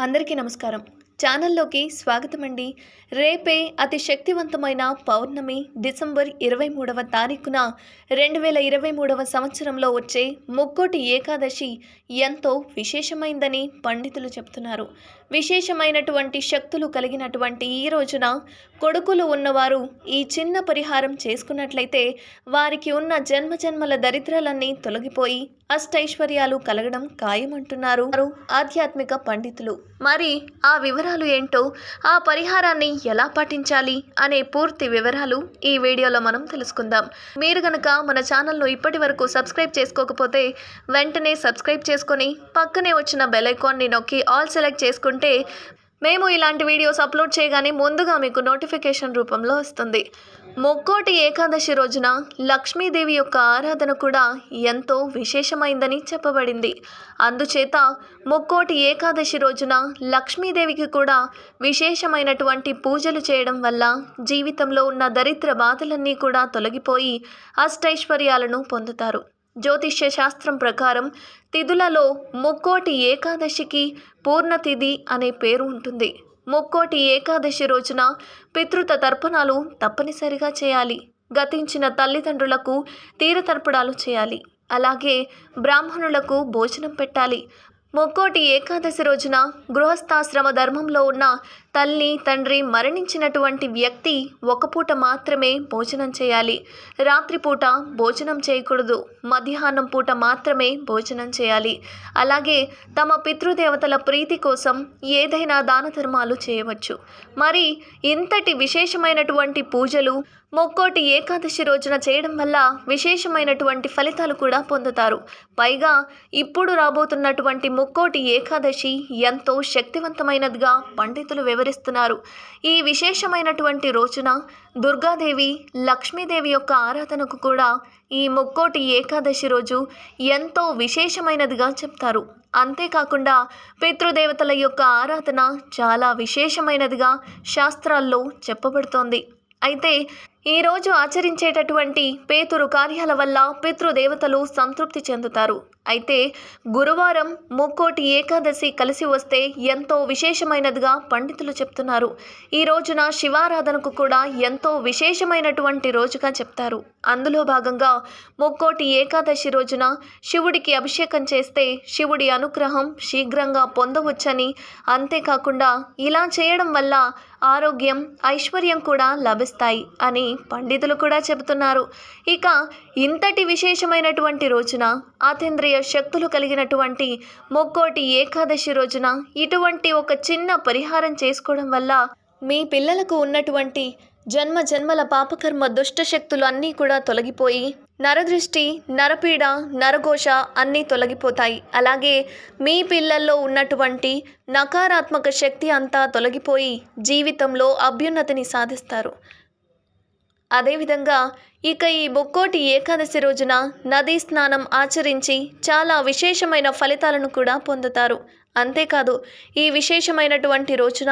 అందరికీ నమస్కారం. ఛానల్లోకి స్వాగతమండి. రేపే అతి శక్తివంతమైన పౌర్ణమి డిసెంబర్ 23వ తారీఖున 2023వ సంవత్సరంలో వచ్చే ముక్కోటి ఏకాదశి ఎంతో విశేషమైందని పండితులు చెప్తున్నారు. విశేషమైనటువంటి శక్తులు కలిగినటువంటి ఈ రోజున కొడుకులు ఉన్నవారు ఈ చిన్న పరిహారం చేసుకున్నట్లయితే వారికి ఉన్న జన్మజన్మల దరిద్రాలన్నీ తొలగిపోయి అష్టైశ్వర్యాలు కలగడం ఖాయమంటున్నారు ఆధ్యాత్మిక పండితులు. మరి ఆ వివరాలు ఏంటో, ఆ పరిహారాన్ని ఎలా పాటించాలి అనే పూర్తి వివరాలు ఈ వీడియోలో మనం తెలుసుకుందాం. మీరు గనక మన ఛానల్ను ఇప్పటి వరకు సబ్స్క్రైబ్ చేసుకోకపోతే వెంటనే సబ్స్క్రైబ్ చేసుకొని పక్కనే వచ్చిన బెల్ ఐకాన్ని నొక్కి ఆల్ సెలెక్ట్ చేసుకుంటే మేము ఇలాంటి వీడియోస్ అప్లోడ్ చేయగానే ముందుగా మీకు నోటిఫికేషన్ రూపంలో వస్తుంది. ముక్కోటి ఏకాదశి రోజున లక్ష్మీదేవి యొక్క ఆరాధన కూడా ఎంతో విశేషమైందని చెప్పబడింది. అందుచేత ముక్కోటి ఏకాదశి రోజున లక్ష్మీదేవికి కూడా విశేషమైనటువంటి పూజలు చేయడం వల్ల జీవితంలో ఉన్న దరిద్ర బాధలన్నీ కూడా తొలగిపోయి అష్టైశ్వర్యాలను పొందుతారు. జ్యోతిష్య శాస్త్రం ప్రకారం తిథులలో ముక్కోటి ఏకాదశికి పూర్ణతిథి అనే పేరు ఉంటుంది. ముక్కోటి ఏకాదశి రోజున పితృత తర్పణాలు తప్పనిసరిగా చేయాలి. గతించిన తల్లిదండ్రులకు తీరతర్పణాలు చేయాలి. అలాగే బ్రాహ్మణులకు భోజనం పెట్టాలి. ముక్కోటి ఏకాదశి రోజున గృహస్థాశ్రమ ధర్మంలో ఉన్న తల్లి తండ్రి మరణించినటువంటి వ్యక్తి ఒక పూట మాత్రమే భోజనం చేయాలి. రాత్రిపూట భోజనం చేయకూడదు. మధ్యాహ్నం పూట మాత్రమే భోజనం చేయాలి. అలాగే తమ పితృదేవతల ప్రీతి కోసం ఏదైనా దాన ధర్మాలు చేయవచ్చు. మరి ఇంతటి విశేషమైనటువంటి పూజలు ముక్కోటి ఏకాదశి రోజున చేయడం వల్ల విశేషమైనటువంటి ఫలితాలు కూడా పొందుతారు. పైగా ఇప్పుడు రాబోతున్నటువంటి ముక్కోటి ఏకాదశి ఎంతో శక్తివంతమైనదిగా పండితులు వివరిస్తున్నారు. ఈ విశేషమైనటువంటి రోజున దుర్గాదేవి, లక్ష్మీదేవి యొక్క ఆరాధనకు కూడా ఈ ముక్కోటి ఏకాదశి రోజు ఎంతో విశేషమైనదిగా చెప్తారు. అంతేకాకుండా పితృదేవతల యొక్క ఆరాధన చాలా విశేషమైనదిగా శాస్త్రాల్లో చెప్పబడుతోంది. అయితే ఈరోజు ఆచరించేటటువంటి పేతురు కార్యాల వల్ల పితృదేవతలు సంతృప్తి చెందుతారు. అయితే గురువారం ముక్కోటి ఏకాదశి కలిసి వస్తే ఎంతో విశేషమైనదిగా పండితులు చెప్తున్నారు. ఈ రోజున శివారాధనకు కూడా ఎంతో విశేషమైనటువంటి రోజుగా చెప్తారు. అందులో భాగంగా ముక్కోటి ఏకాదశి రోజున శివుడికి అభిషేకం చేస్తే శివుడి అనుగ్రహం శీఘ్రంగా పొందవచ్చని, అంతేకాకుండా ఇలా చేయడం వల్ల ఆరోగ్యం, ఐశ్వర్యం కూడా లభిస్తాయి అని పండితులు కూడా చెబుతున్నారు. ఇక ఇంతటి విశేషమైనటువంటి రోజున అతీంద్రియ శక్తులు కలిగినటువంటి ముక్కోటి ఏకాదశి రోజున ఇటువంటి ఒక చిన్న పరిహారం చేసుకోవడం వల్ల మీ పిల్లలకు ఉన్నటువంటి జన్మల పాపకర్మ దుష్టశక్తులు అన్నీ కూడా తొలగిపోయి నరదృష్టి, నరపీడ, నరఘోష అన్నీ తొలగిపోతాయి. అలాగే మీ పిల్లల్లో ఉన్నటువంటి నకారాత్మక శక్తి అంతా తొలగిపోయి జీవితంలో అభ్యున్నతిని సాధిస్తారు. అదేవిధంగా ఇక ఈ ముక్కోటి ఏకాదశి రోజున నదీ స్నానం ఆచరించి చాలా విశేషమైన ఫలితాలను కూడా పొందుతారు. అంతేకాదు, ఈ విశేషమైనటువంటి రోజున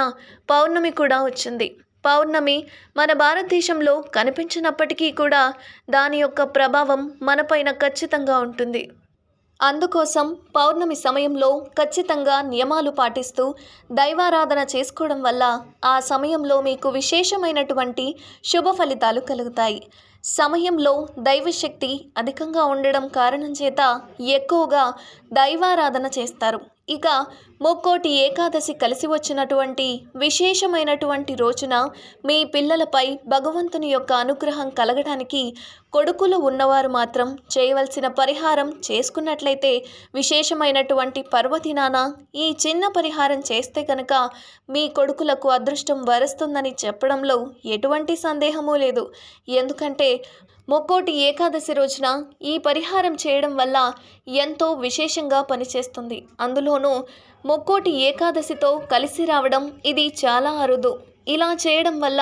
పౌర్ణమి కూడా వచ్చింది. పౌర్ణమి మన భారతదేశంలో కనిపించినప్పటికీ కూడా దాని యొక్క ప్రభావం మనపైన ఖచ్చితంగా ఉంటుంది. అందుకోసం పౌర్ణమి సమయంలో ఖచ్చితంగా నియమాలు పాటిస్తూ దైవారాధన చేసుకోవడం వల్ల ఆ సమయంలో మీకు విశేషమైనటువంటి శుభ ఫలితాలు కలుగుతాయి. సమయంలో దైవశక్తి అధికంగా ఉండడం కారణం చేత ఎక్కువగా దైవారాధన చేస్తారు. ఇక ముక్కోటి ఏకాదశి కలిసి వచ్చినటువంటి విశేషమైనటువంటి రోజున మీ పిల్లలపై భగవంతుని యొక్క అనుగ్రహం కలగడానికి కొడుకులు ఉన్నవారు మాత్రం చేయవలసిన పరిహారం చేసుకున్నట్లయితే విశేషమైనటువంటి పర్వదినాన ఈ చిన్న పరిహారం చేస్తే కనుక మీ కొడుకులకు అదృష్టం వరుస్తుందని చెప్పడంలో ఎటువంటి సందేహమూ లేదు. ఎందుకంటే ముక్కోటి ఏకాదశి రోజున ఈ పరిహారం చేయడం వల్ల ఎంతో విశేషంగా పనిచేస్తుంది. అందులోనూ ముక్కోటి ఏకాదశితో కలిసి రావడం ఇది చాలా అరుదు. ఇలా చేయడం వల్ల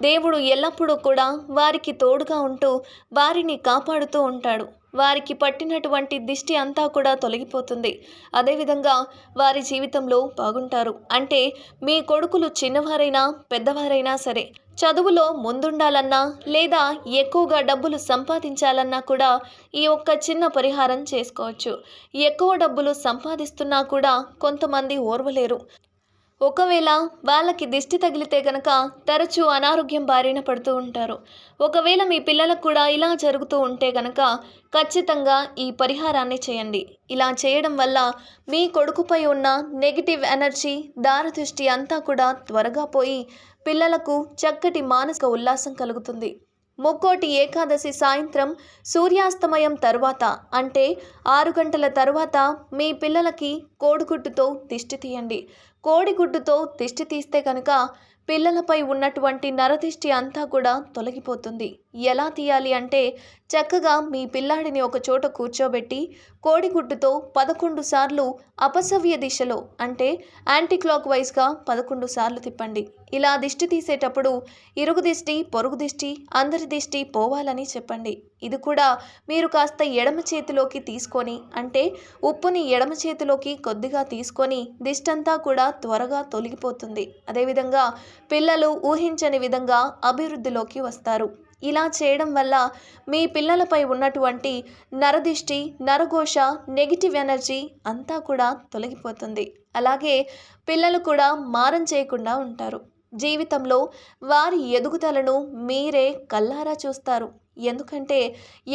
దేవుడు ఎల్లప్పుడూ కూడా వారికి తోడుగా ఉంటూ వారిని కాపాడుతూ ఉంటాడు. వారికి పట్టినటువంటి దిష్టి అంతా కూడా తొలగిపోతుంది. అదేవిధంగా వారి జీవితంలో బాగుంటారు. అంటే మీ కొడుకులు చిన్నవారైనా పెద్దవారైనా సరే చదువులో ముందుండాలన్నా లేదా ఎక్కువగా డబ్బులు సంపాదించాలన్నా కూడా ఈ ఒక్క చిన్న పరిహారం చేసుకోవచ్చు. ఎక్కువ డబ్బులు సంపాదిస్తున్నా కూడా కొంతమంది ఓర్వలేరు. ఒకవేళ వాళ్ళకి దిష్టి తగిలితే గనక తరచూ అనారోగ్యం బారిన పడుతూ ఉంటారు. ఒకవేళ మీ పిల్లలకు కూడా ఇలా జరుగుతూ ఉంటే గనక ఖచ్చితంగా ఈ పరిహారాన్ని చేయండి. ఇలా చేయడం వల్ల మీ కొడుకుపై ఉన్న నెగిటివ్ ఎనర్జీ, దారదృష్టి అంతా కూడా త్వరగా పోయి పిల్లలకు చక్కటి మానసిక ఉల్లాసం కలుగుతుంది. ముక్కోటి ఏకాదశి సాయంత్రం సూర్యాస్తమయం తరువాత అంటే 6 గంటల తరువాత మీ పిల్లలకి కోడిగుడ్డుతో దిష్టి తీయండి. కోడిగుడ్డుతో దిష్టి తీస్తే కనుక పిల్లలపై ఉన్నటువంటి నరదిష్టి అంతా కూడా తొలగిపోతుంది. ఎలా తీయాలి అంటే చక్కగా మీ పిల్లాడిని ఒక చోట కూర్చోబెట్టి కోడిగుడ్డుతో 11 సార్లు అపసవ్య దిశలో అంటే యాంటీ క్లాక్ వైజ్గా 11 సార్లు తిప్పండి. ఇలా దిష్టి తీసేటప్పుడు ఇరుగు దిష్టి, పొరుగు దిష్టి, అందరి దిష్టి పోవాలని చెప్పండి. ఇది కూడా మీరు కాస్త ఎడమ చేతిలోకి తీసుకొని అంటే ఉప్పుని ఎడమ చేతిలోకి కొద్దిగా తీసుకొని దిష్టంతా కూడా త్వరగా తొలగిపోతుంది. అదేవిధంగా పిల్లలు ఊహించని విధంగా అభివృద్ధిలోకి వస్తారు. ఇలా చేయడం వల్ల మీ పిల్లలపై ఉన్నటువంటి నరదిష్టి, నరఘోష, నెగిటివ్ ఎనర్జీ అంతా కూడా తొలగిపోతుంది. అలాగే పిల్లలు కూడా మారం చేయకుండా ఉంటారు. జీవితంలో వారి ఎదుగుదలను మీరే కళ్ళారా చూస్తారు. ఎందుకంటే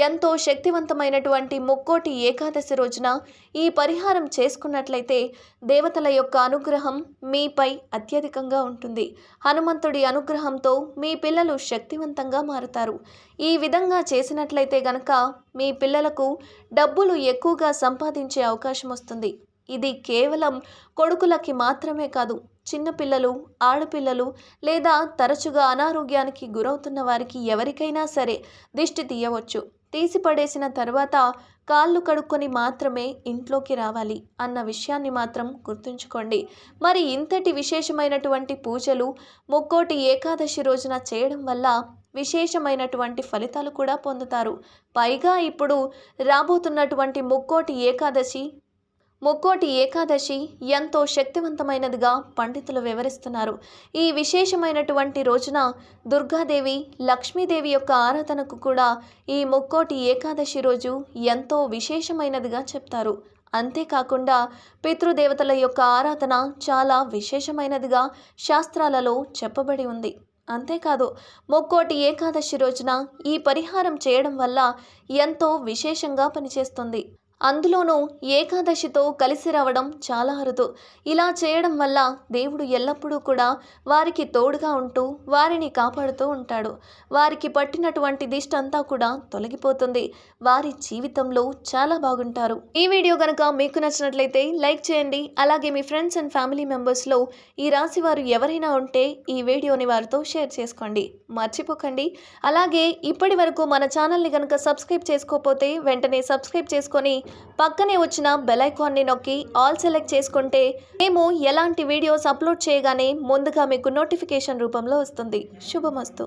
ఎంతో శక్తివంతమైనటువంటి ముక్కోటి ఏకాదశి రోజున ఈ పరిహారం చేసుకున్నట్లయితే దేవతల యొక్క అనుగ్రహం మీపై అత్యధికంగా ఉంటుంది. హనుమంతుడి అనుగ్రహంతో మీ పిల్లలు శక్తివంతంగా మారుతారు. ఈ విధంగా చేసినట్లయితే గనక మీ పిల్లలకు డబ్బులు ఎక్కువగా సంపాదించే అవకాశం వస్తుంది. ఇది కేవలం కొడుకులకి మాత్రమే కాదు, చిన్నపిల్లలు, ఆడపిల్లలు లేదా తరచుగా అనారోగ్యానికి గురవుతున్న వారికి ఎవరికైనా సరే దిష్టి తీయవచ్చు. తీసి పడేసిన తర్వాత కాళ్ళు కడుక్కొని మాత్రమే ఇంట్లోకి రావాలి అన్న విషయాన్ని మాత్రం గుర్తుంచుకోండి. మరి ఇంతటి విశేషమైనటువంటి పూజలు ముక్కోటి ఏకాదశి రోజున చేయడం వల్ల విశేషమైనటువంటి ఫలితాలు కూడా పొందుతారు. పైగా ఇప్పుడు రాబోతున్నటువంటి ముక్కోటి ఏకాదశి ఎంతో శక్తివంతమైనదిగా పండితులు వివరిస్తున్నారు. ఈ విశేషమైనటువంటి రోజున దుర్గాదేవి, లక్ష్మీదేవి యొక్క ఆరాధనకు కూడా ఈ ముక్కోటి ఏకాదశి రోజు ఎంతో విశేషమైనదిగా చెప్తారు. అంతేకాకుండా పితృదేవతల యొక్క ఆరాధన చాలా విశేషమైనదిగా శాస్త్రాలలో చెప్పబడి ఉంది. అంతేకాదు, ముక్కోటి ఏకాదశి రోజున ఈ పరిహారం చేయడం వల్ల ఎంతో విశేషంగా పనిచేస్తుంది. అందులోనూ ఏకాదశితో కలిసి రావడం చాలా అరుదు. ఇలా చేయడం వల్ల దేవుడు ఎల్లప్పుడూ కూడా వారికి తోడుగా ఉంటూ వారిని కాపాడుతూ ఉంటాడు. వారికి పట్టినటువంటి దిష్టి అంతా కూడా తొలగిపోతుంది. వారి జీవితంలో చాలా బాగుంటారు. ఈ వీడియో కనుక మీకు నచ్చినట్లయితే లైక్ చేయండి. అలాగే మీ ఫ్రెండ్స్ అండ్ ఫ్యామిలీ మెంబర్స్లో ఈ రాశి వారు ఎవరైనా ఉంటే ఈ వీడియోని వారితో షేర్ చేసుకోండి. మర్చిపోకండి. అలాగే ఇప్పటి వరకు మన ఛానల్ని కనుక సబ్స్క్రైబ్ చేసుకోకపోతే వెంటనే సబ్స్క్రైబ్ చేసుకొని పక్కనే వచ్చిన బెల్ ఐకాన్ని నొక్కి ఆల్ సెలెక్ట్ చేసుకుంటే మేము ఎలాంటి వీడియోస్ అప్లోడ్ చేయగానే ముందుగా మీకు నోటిఫికేషన్ రూపంలో వస్తుంది. శుభమస్తు.